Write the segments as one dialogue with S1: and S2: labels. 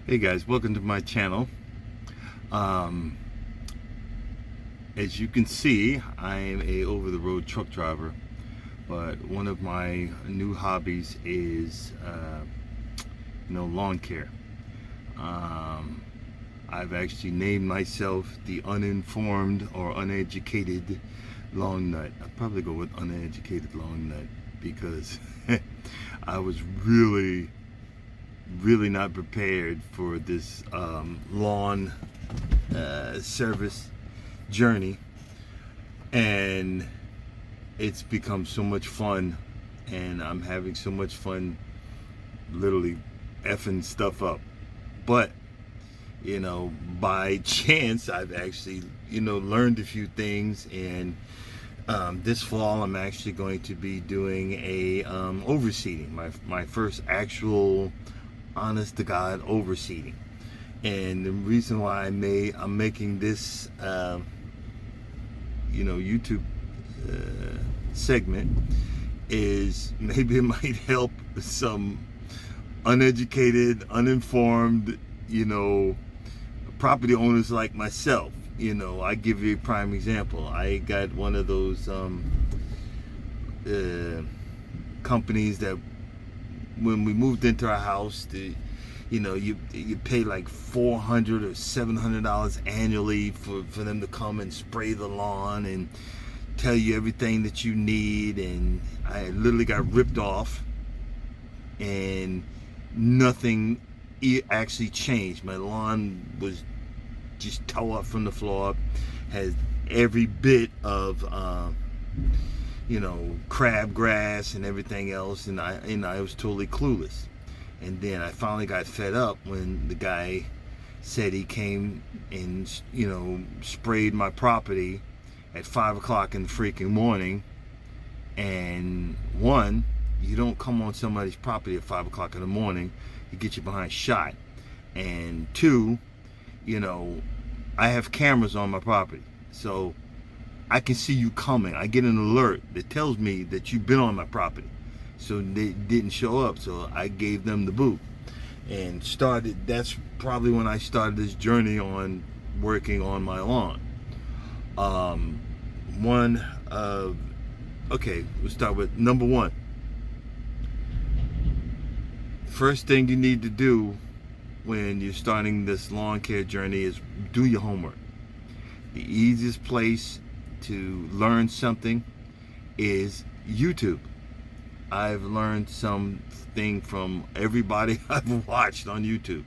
S1: Hey guys, welcome to my channel. Um, as you can see, I am a over-the-road truck driver, but one of my new hobbies is, lawn care. Um, I've actually named myself the uninformed or uneducated long nut. I'd probably go with uneducated long nut because I was really not prepared for this lawn service journey, and it's become so much fun, and I'm having so much fun literally effing stuff up. But by chance I've actually learned a few things, and this fall I'm actually going to be doing a overseeding, my first actual honest to God overseeding. And the reason why I'm making this YouTube segment is maybe it might help some uneducated, uninformed, property owners like myself. I give you a prime example. I got one of those companies that when we moved into our house, you pay like $400 or $700 annually for them to come and spray the lawn and tell you everything that you need. And I literally got ripped off, and nothing actually changed. My lawn was just tore up from the floor up, has every bit of crabgrass and everything else, and I was totally clueless. And then I finally got fed up when the guy said he came and sprayed my property at 5 o'clock in the freaking morning. And one, you don't come on somebody's property at 5 o'clock in the morning, you get you behind shot. And two, I have cameras on my property, so I can see you coming. I get an alert that tells me that you've been on my property. So they didn't show up, so I gave them the boot and started. That's probably when I started this journey on working on my lawn. Okay, we'll start with number one. First thing you need to do when you're starting this lawn care journey is do your homework. The easiest place to learn something is YouTube. I've learned something from everybody I've watched on YouTube.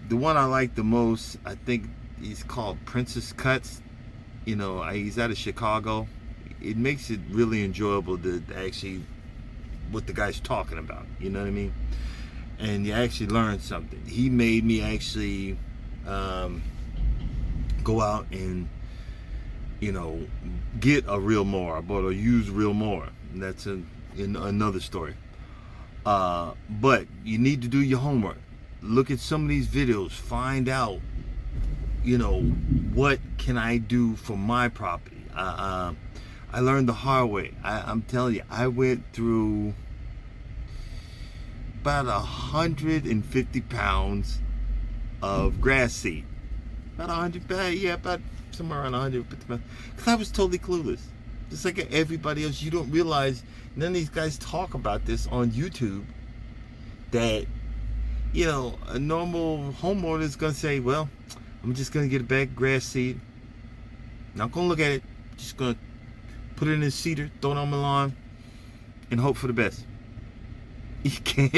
S1: The one I like the most, I think he's called Princess Cuts. He's out of Chicago. It makes it really enjoyable to actually what the guy's talking about. You know what I mean? And you actually learn something. He made me actually go out and get a real mower. I bought a used real mower. And that's another story. But you need to do your homework. Look at some of these videos. Find out, what can I do for my property. I learned the hard way. I'm telling you, I went through about 150 pounds of grass seed. About 100 pounds, yeah, about somewhere around 150 pounds. Because I was totally clueless. Just like everybody else, you don't realize none of these guys talk about this on YouTube. That, a normal homeowner is going to say, well, I'm just going to get a bag of grass seed. Not going to look at it. Just going to put it in a cedar, throw it on my lawn, and hope for the best. You can't,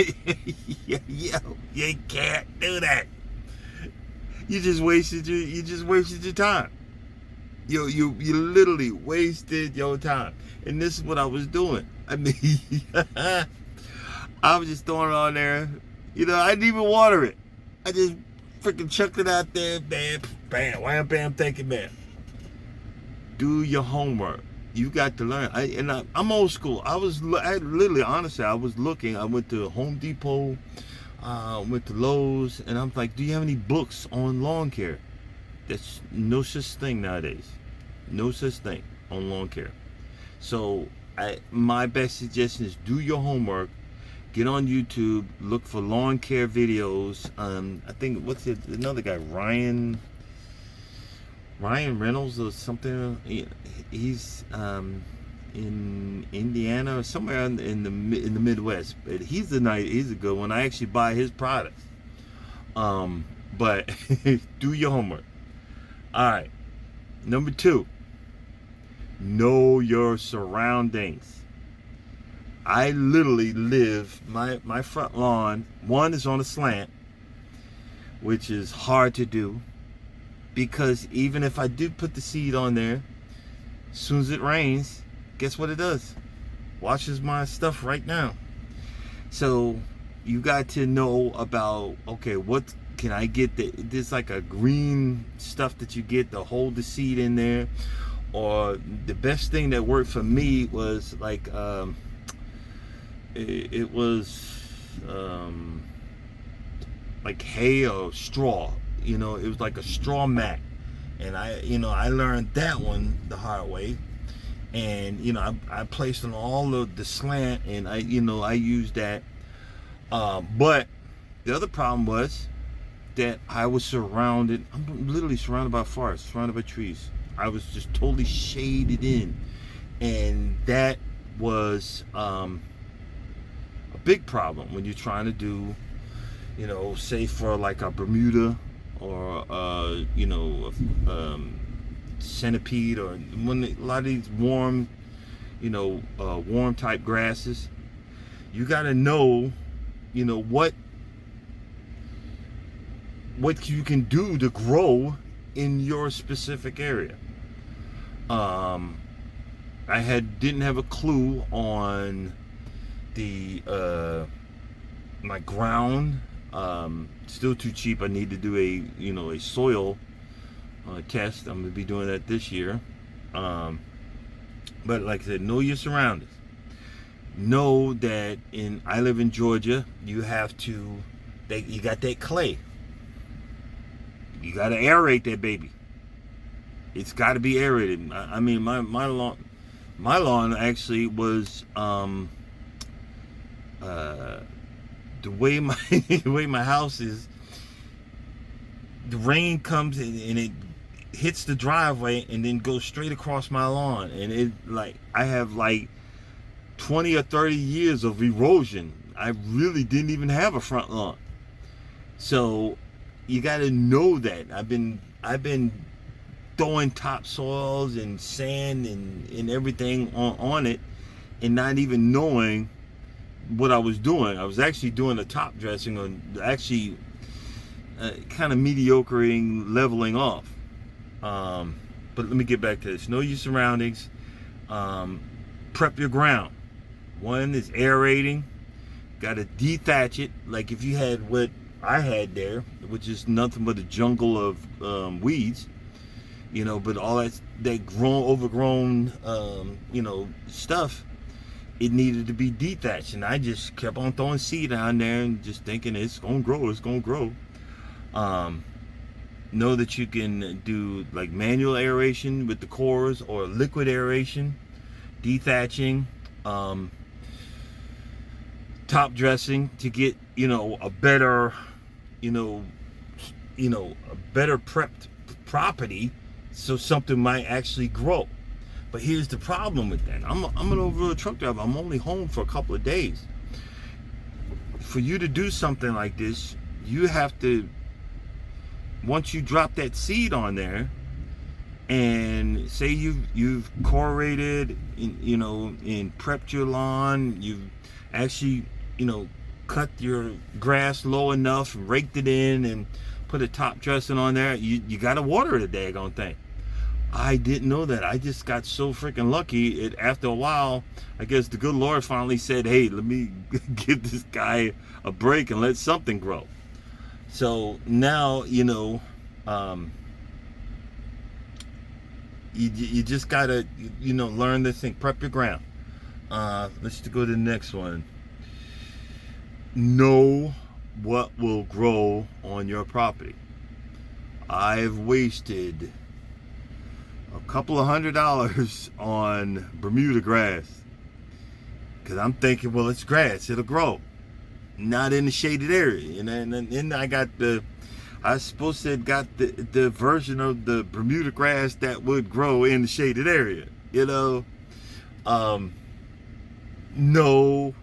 S1: you can't do that. You just wasted your time. You literally wasted your time. And this is what I was doing. I mean, I was just throwing it on there. I didn't even water it. I just freaking chucked it out there. Bam, bam, wham, bam, thank you, man. Do your homework. You got to learn. I'm old school. I literally, honestly, I was looking. I went to Home Depot, went to Lowe's, and I'm like, do you have any books on lawn care? There's no such thing nowadays. No such thing on lawn care. So my best suggestion is do your homework. get on YouTube, look for lawn care videos. I think another guy, Ryan Reynolds or something. He's in Indiana or somewhere in the Midwest. But he's a good one. I actually buy his products. But do your homework. All right. Number 2, know your surroundings. I literally live, my front lawn, one is on a slant, which is hard to do, because even if I do put the seed on there, as soon as it rains, guess what it does? Washes my stuff right now. So you got to know about, okay, what can I get? There's like a green stuff that you get to hold the seed in there. Or the best thing that worked for me was like, it was like hay or straw. It was like a straw mat. And I learned that one the hard way. And I placed on all of the slant, and I used that. But the other problem was that I was I'm literally surrounded by forests, surrounded by trees. I was just totally shaded in. And that was a big problem when you're trying to do, say for like a Bermuda or, centipede, or when a lot of these warm type grasses. You got to know, what you can do to grow in your specific area. I didn't have a clue on the my ground. Still too cheap. I need to do a soil test. I'm gonna be doing that this year. But like I said, know your surroundings. Know that I live in Georgia. You got that clay. You got to aerate that baby. It's got to be aerated. I mean, my lawn actually was the way my house is. The rain comes and it hits the driveway and then goes straight across my lawn, and I have like 20 or 30 years of erosion. I really didn't even have a front lawn. So you got to know that. I've been throwing topsoils and sand and everything on it, and not even knowing what I was doing. I was actually doing a top dressing, or actually kind of mediocring, leveling off. But let me get back to this. Know your surroundings. Prep your ground. One is aerating. Got to dethatch it. Like if you had what I had there, which is nothing but a jungle of weeds, but all that overgrown stuff, it needed to be dethatched. And I just kept on throwing seed down there and just thinking it's gonna grow. Know that you can do like manual aeration with the cores, or liquid aeration, dethatching, top dressing to get a better a better prepped property, so something might actually grow. But here's the problem with that. I'm an over-the-road truck driver. I'm only home for a couple of days. For you to do something like this, you have to, once you drop that seed on there, and say you've corrated, and prepped your lawn, you've actually cut your grass low enough, raked it in, and put a top dressing on there, you got to water the daggone thing. I didn't know that. I just got so freaking lucky. After a while, I guess the good Lord finally said, hey, let me give this guy a break and let something grow. So now, you just got to, learn this thing. Prep your ground. Let's go to the next one. Know what will grow on your property. I've wasted a couple of $100 on Bermuda grass, because I'm thinking, well, it's grass, it'll grow. not in the shaded area. And then I got I supposed to have got the version of the Bermuda grass that would grow in the shaded area. No,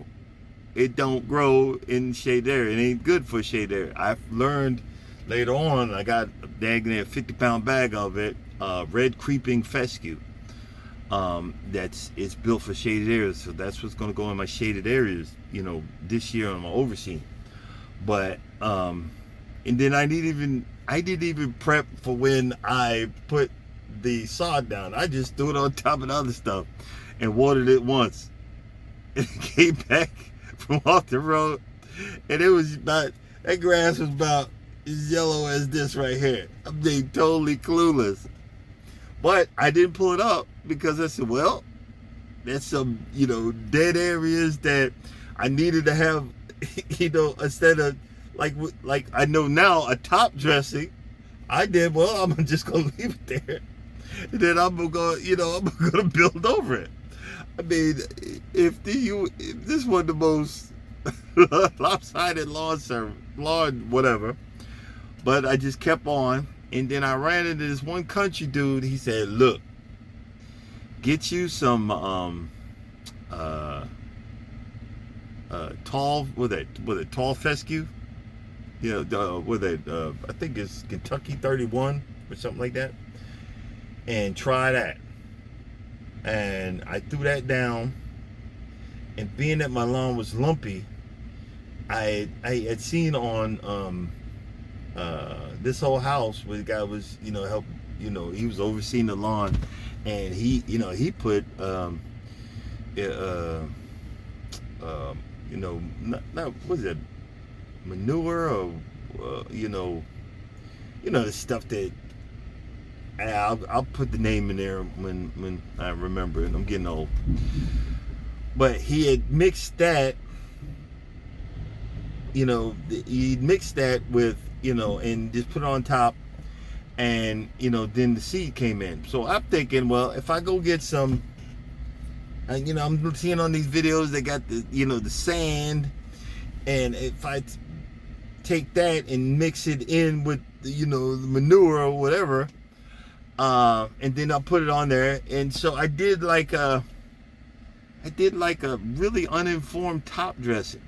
S1: it don't grow in the shaded area. It ain't good for shaded area. I've learned later on. I got a 50-pound bag of it, red creeping fescue. It's built for shaded areas, so that's what's going to go in my shaded areas, this year on my overseeing. But and then I didn't even prep for when I put the sod down. I just threw it on top of the other stuff and watered it once. And it came back from off the road, and it was that grass was about as yellow as this right here. I'm being totally clueless. But I didn't pull it up because I said, well, there's some, dead areas that I needed to have, instead of like I know now a top dressing. I did, well, I'm just going to leave it there. And then I'm going to build over it. I mean, if this was the most lopsided lawn, whatever. But I just kept on. And then I ran into this one country dude. He said, look, get you some tall, tall fescue? I think it's Kentucky 31 or something like that. And try that. And I threw that down. And being that my lawn was lumpy, I had seen on this whole house where the guy was, he was overseeing the lawn, and he put not was it manure or the stuff that I'll put the name in there when I remember it. I'm getting old. But he had mixed that, he mixed that with, and just put it on top, and, then the seed came in. So I'm thinking, well, if I go get some, I'm seeing on these videos, they got the, the sand, and if I take that and mix it in with, the manure or whatever, and then I'll put it on there. And so I did like a really uninformed top dressing.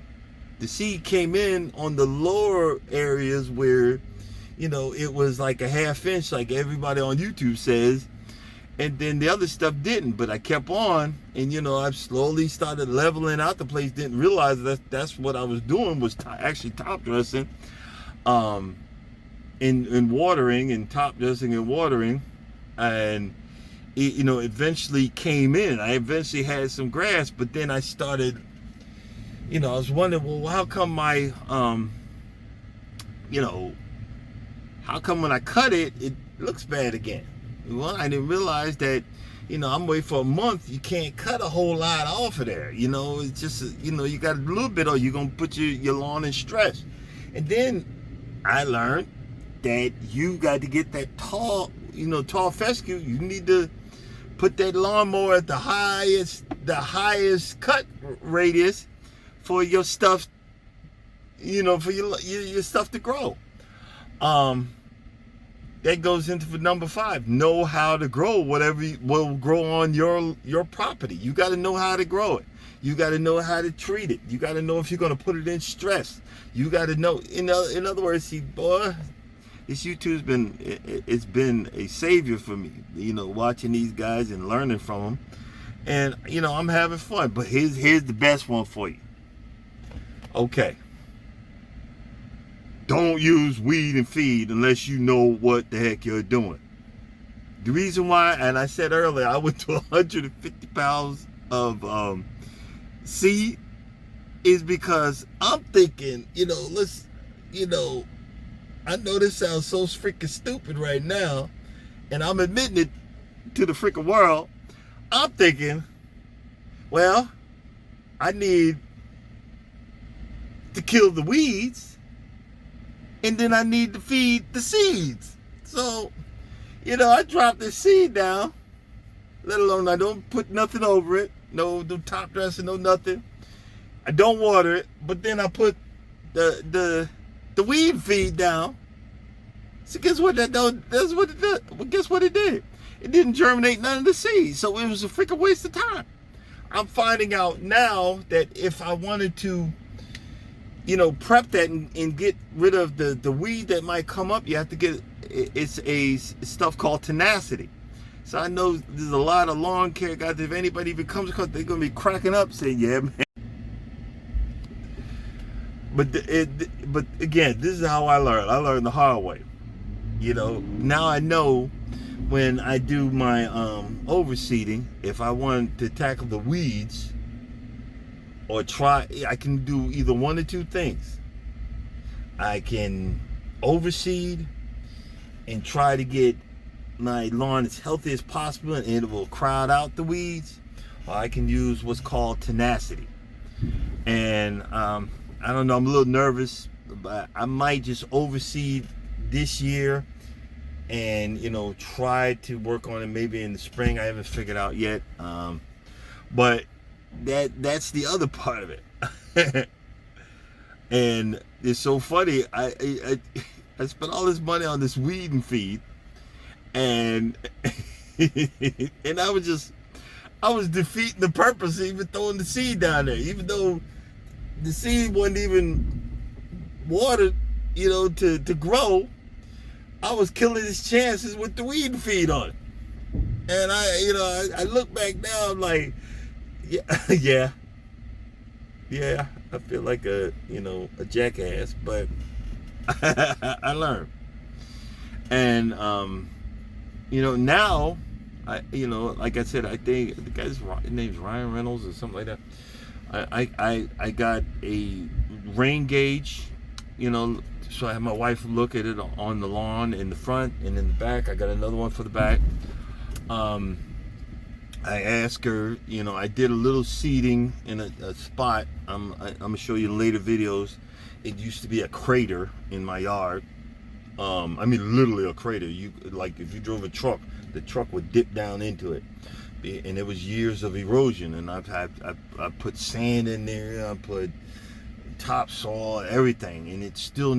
S1: The seed came in on the lower areas where, it was like a half inch, like everybody on YouTube says, and then the other stuff didn't. But I kept on, and I slowly started leveling out the place. Didn't realize that's what I was doing, was actually top dressing, in watering, and top dressing and watering, and it, eventually came in. I eventually had some grass, but then I started. I was wondering, well, how come my, how come when I cut it, it looks bad again? Well, I didn't realize that, I'm waiting for a month. You can't cut a whole lot off of there. It's just, you got a little bit, or you're going to put your lawn in stress. And then I learned that you got to get that tall fescue. You need to put that lawnmower at the highest cut radius for your stuff, for your stuff to grow. That goes into for number 5. Know how to grow whatever will grow on your property. You got to know how to grow it. You got to know how to treat it. You got to know if you're going to put it in stress. You got to know. In other words, see, boy, this YouTube's been a savior for me. Watching these guys and learning from them, and I'm having fun. But here's the best one for you. Okay. Don't use weed and feed unless you know what the heck you're doing. The reason why, and I said earlier, I went to 150 pounds of seed, is because I'm thinking, I know this sounds so freaking stupid right now, and I'm admitting it to the freaking world. I'm thinking, well, I need to kill the weeds, and then I need to feed the seeds. So, I drop this seed down, let alone I don't put nothing over it, no top dressing, no nothing. I don't water it, but then I put the weed feed down. So guess what that does? That's what it does. Well, guess what it did? It didn't germinate none of the seeds, so it was a freaking waste of time. I'm finding out now that if I wanted to, prep that and get rid of the weed that might come up, you have to get it's stuff called tenacity. So I know there's a lot of lawn care guys. If anybody even comes across, they're gonna be cracking up saying, "Yeah, man." But again, this is how I learned. I learned the hard way. Now I know when I do my overseeding, if I want to tackle the weeds or try, I can do either one or two things. I can overseed and try to get my lawn as healthy as possible, and it will crowd out the weeds, or I can use what's called tenacity. And I don't know, I'm a little nervous, but I might just overseed this year and try to work on it maybe in the spring. I haven't figured out yet, but that's the other part of it. And it's so funny, I spent all this money on this weed and feed, and and I was defeating the purpose of even throwing the seed down there, even though the seed wasn't even watered, to grow. I was killing his chances with the weed feed on it. And I look back now, I'm like, yeah, I feel like a jackass, but I learned. And now like I said, I think the guy's name's Ryan Reynolds or something like that. I got a rain gauge, so I had my wife look at it on the lawn in the front and in the back. I got another one for the back. I asked her, I did a little seeding in a spot. I'm gonna show you in later videos. It used to be a crater in my yard. I mean, literally a crater. If you drove a truck, the truck would dip down into it. And it was years of erosion, and I put sand in there, I put topsoil, everything, and it's still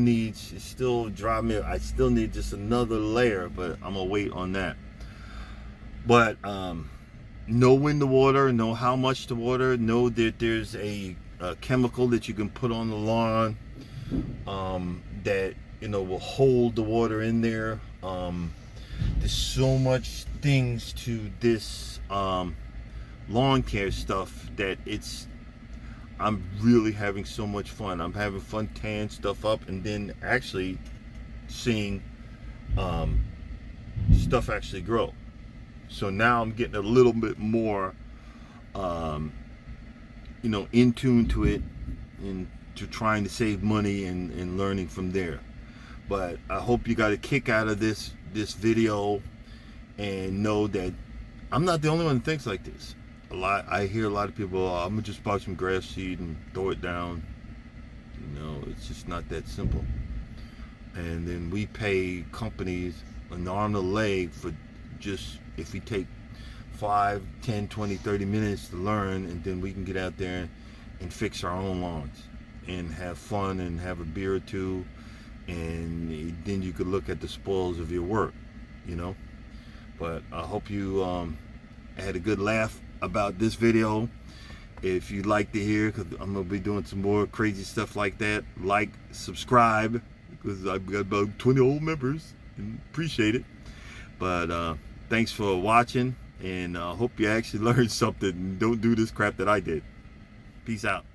S1: dry me. I still need just another layer, but I'm gonna wait on that. But know when to water, know how much to water, know that there's a chemical that you can put on the lawn that will hold the water in there. There's so much things to this lawn care stuff that I'm really having so much fun. I'm having fun tearing stuff up and then actually seeing stuff actually grow. So now I'm getting a little bit more in tune to it and to trying to save money and learning from there. But I hope you got a kick out of this video, and know that I'm not the only one that thinks like this. I hear a lot of people, I'm gonna just buy some grass seed and throw it down. It's just not that simple. And then we pay companies an arm and a leg for just, if we take 5, 10, 20, 30 minutes to learn, and then we can get out there and fix our own lawns and have fun and have a beer or two, and then you could look at the spoils of your work, But I hope you had a good laugh about this video. If you'd like to hear, because I'm gonna be doing some more crazy stuff like that, like, subscribe, because I've got about 20 old members and appreciate it. But thanks for watching, and I hope you actually learned something and don't do this crap that I did. Peace out.